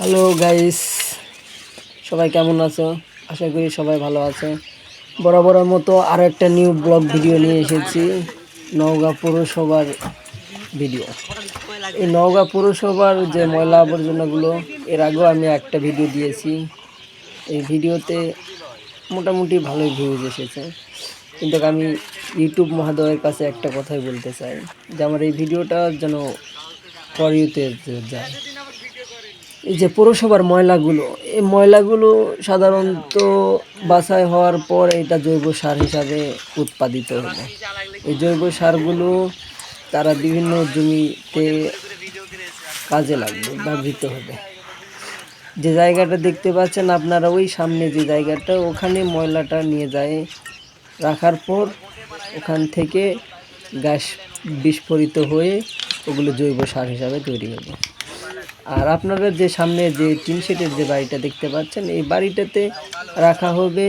Hello guys, সবাই কেমন আছো? আশা করি সবাই ভালো আছে। বরাবরের মতো আরও একটা নিউ ব্লগ ভিডিও নিয়ে এসেছি, নওগাঁ পৌরসভার ভিডিও। এই নওগাঁ পৌরসভার যে ময়লা আবর্জনাগুলো, এর আগেও আমি একটা ভিডিও দিয়েছি। এই ভিডিওতে মোটামুটি ভালোই ভিউজ এসেছে, কিন্তু আমি ইউটিউব মহোদয়ের কাছে একটা কথাই বলতে চাই যে আমার এই ভিডিওটা যেন ফর ইউতে যায়। এই যে পৌরসভার ময়লাগুলো, এই ময়লাগুলো সাধারণত বাছাই হওয়ার পর এটা জৈব সার হিসাবে উৎপাদিত হবে। এই জৈব সারগুলো তারা বিভিন্ন জমিতে কাজে লাগবে, ব্যবহৃত হবে। যে জায়গাটা দেখতে পাচ্ছেন আপনারা, ওই সামনে যে জায়গাটা, ওখানে ময়লাটা নিয়ে যায়, রাখার পর ওখান থেকে গ্যাস বিস্ফোরিত হয়ে ওগুলো জৈব সার হিসাবে তৈরি হবে। আর আপনারা যে সামনে যে টিন শেডের যে বাড়িটা দেখতে পাচ্ছেন, এই বাড়িটাতে রাখা হবে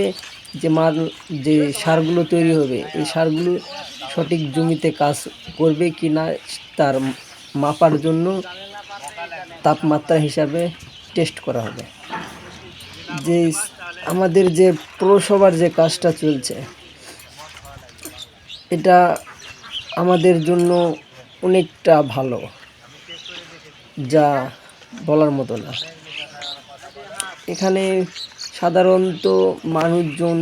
যে সারগুলো তৈরি হবে। এই সারগুলো সঠিক জমিতে কাজ করবে কি না তার মাপার জন্য তাপমাত্রা হিসাবে টেস্ট করা হবে। যে আমাদের যে পৌরসভার যে কাজটা চলছে, এটা আমাদের জন্য অনেকটা ভালো, যা বলার মতো না। এখানে সাধারণত মানুষজন